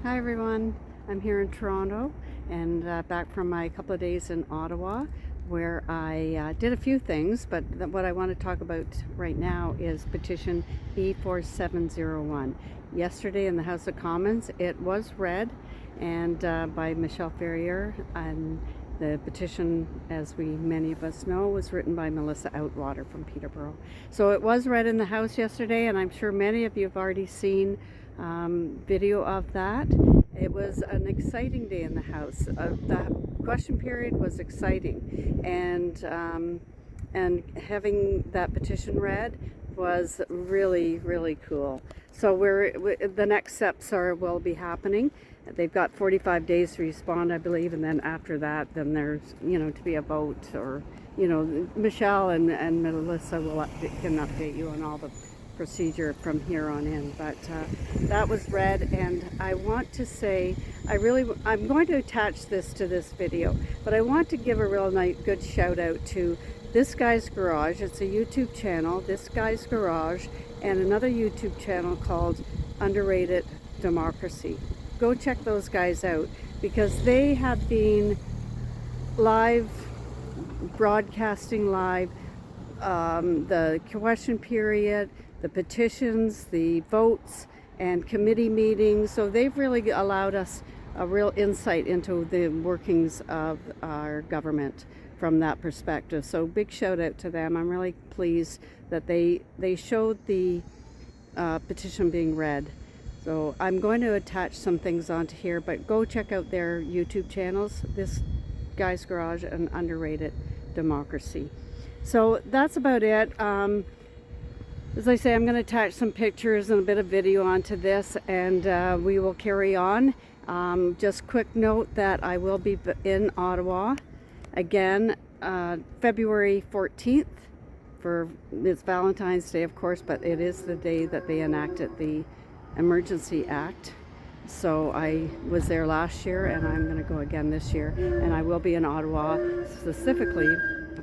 Hi everyone, I'm here in Toronto and back from my couple of days in Ottawa where I did a few things, but what I want to talk about right now is Petition e-4701. Yesterday in the House of Commons it was read and by Michelle Ferrier, and the petition, as many of us know, was written by Melissa Outwater from Peterborough. So it was read in the House yesterday, and I'm sure many of you have already seen video of that. It was an exciting day in the House. The question period was exciting, and having that petition read was really cool. So the next steps will be happening. They've got 45 days to respond, I believe, and then after that, then there's to be a vote, or Michelle and Melissa can update you on all the procedure from here on in. But that was read, and I want to say I'm going to attach this to this video, but I want to give a real nice good shout out to This Guy's Garage. It's a YouTube channel, This Guy's Garage, and another YouTube channel called Underrated Democracy. Go check those guys out, because they have been broadcasting live the question period, the petitions, the votes, and committee meetings. So they've really allowed us a real insight into the workings of our government from that perspective. So big shout out to them. I'm really pleased that they showed the petition being read. So I'm going to attach some things onto here, but go check out their YouTube channels, This Guy's Garage and Underrated Democracy. So that's about it. As I say, I'm going to attach some pictures and a bit of video onto this, and we will carry on. Just quick note that I will be in Ottawa again February 14th. It's Valentine's Day, of course, but it is the day that they enacted the Emergency Act. So I was there last year, and I'm going to go again this year, and I will be in Ottawa specifically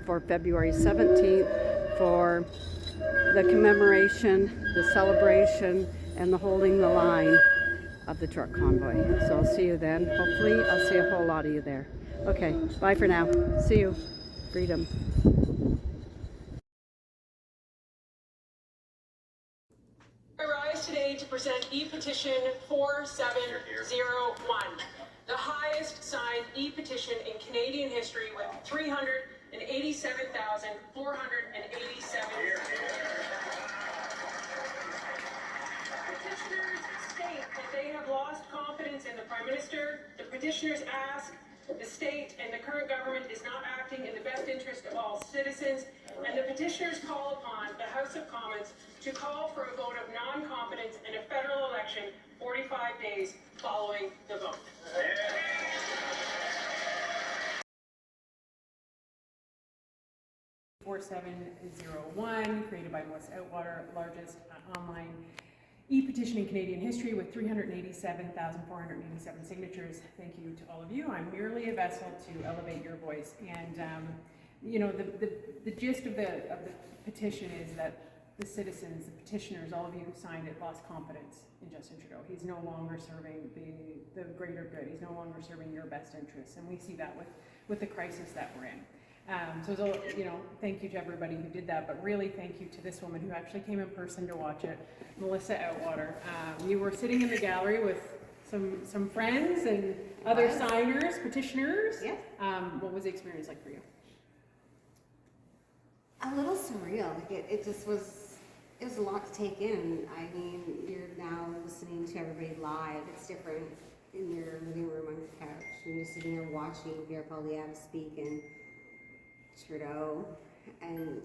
for February 17th for the commemoration, the celebration, and the holding the line of the truck convoy. So I'll see you then. Hopefully I'll see a whole lot of you there. Okay, bye for now. See you. Freedom. I rise today to present e-petition 4701, the highest signed e-petition in Canadian history, with 387,487 petitioners state that they have lost confidence in the Prime Minister. The petitioners ask the state and the current government is not acting in the best interest of all citizens, and the petitioners call upon the House of Commons to call for a vote of non-confidence in a federal election 45 days following the vote. E-4701, created by Melissa Outwater, largest online e-petition in Canadian history with 387,487 signatures. Thank you to all of you. I'm merely a vessel to elevate your voice. And the gist of the petition is that the citizens, the petitioners, all of you who signed it, lost confidence in Justin Trudeau. He's no longer serving the greater good. He's no longer serving your best interests, and we see that with the crisis that we're in. So thank you to everybody who did that, but really thank you to this woman who actually came in person to watch it, Melissa Outwater. You were sitting in the gallery with some friends and other signers, petitioners. Yeah. What was the experience like for you? A little surreal. Like it was a lot to take in. I mean, you're now listening to everybody live. It's different in your living room on your couch. And you're sitting there watching Pierre Poilievre speak and Trudeau, and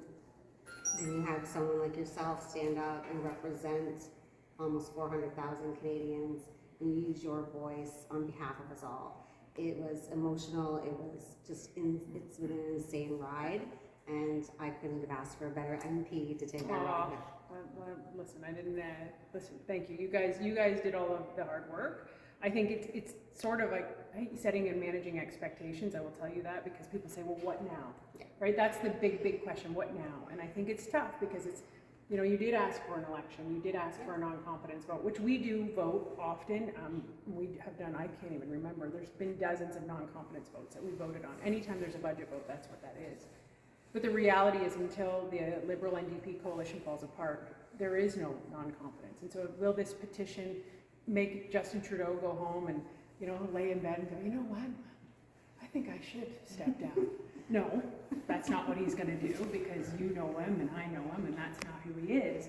then you have someone like yourself stand up and represent almost 400,000 Canadians and use your voice on behalf of us all. It was emotional. It was just it's been an insane ride, and I couldn't have asked for a better MP to take that ride. Listen, I didn't. Listen, thank you. You guys did all of the hard work. I think it's sort of like setting and managing expectations. I will tell you that, because people say, well, what now? Yeah. Right? That's the big question. What now? And I think it's tough because you know, you did ask for an election, you did ask for a non-confidence vote, which we do vote often. We have done, I can't even remember, there's been dozens of non-confidence votes that we voted on. Anytime there's a budget vote, that's what that is. But the reality is, until the Liberal NDP coalition falls apart, there is no non-confidence. And so will this petition make Justin Trudeau go home and, you know, lay in bed and go, you know what, I think I should step down? No, that's not what he's going to do, because you know him and I know him, and that's not who he is.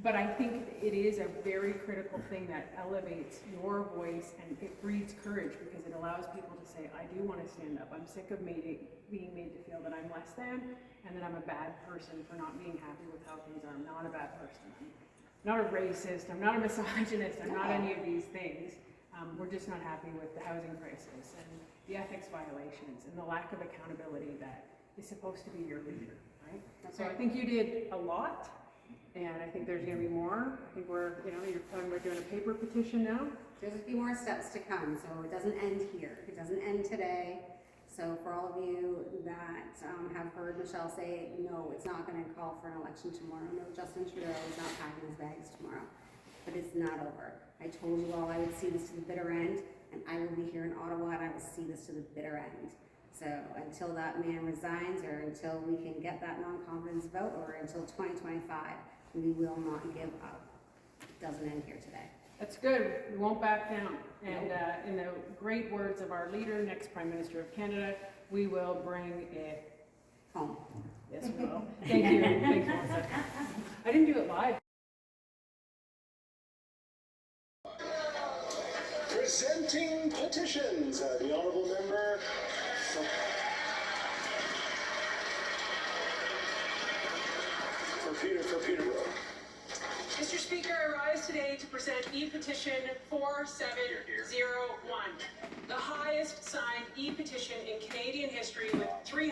But I think it is a very critical thing that elevates your voice, and it breeds courage, because it allows people to say, I do want to stand up. I'm sick of being made to feel that I'm less than, and that I'm a bad person for not being happy with how things are. I'm not a bad person. I'm not a racist. I'm not a misogynist. I'm not any of these things. We're just not happy with the housing crisis and the ethics violations and the lack of accountability that is supposed to be your leader, right? So I think you did a lot, and I think there's going to be more. I think we're, you know, you're talking about doing a paper petition now. There's a few more steps to come, so it doesn't end here. It doesn't end today. So for all of you that have heard Michelle say, no, it's not going to call for an election tomorrow. No, Justin Trudeau is not packing his bags tomorrow. But it's not over. I told you all I would see this to the bitter end, and I will be here in Ottawa, and I will see this to the bitter end. So until that man resigns, or until we can get that non-confidence vote, or until 2025, we will not give up. It doesn't end here today. That's good. We won't back down. And in the great words of our leader, next Prime Minister of Canada, we will bring it Home. Yes, we will. Thank you. Thanks, Melissa. I didn't do it live. Presenting petitions, the honourable member for Peterborough. Mr. Speaker, I rise today to present e-petition 4701, the highest signed e-petition in Canadian history, with 3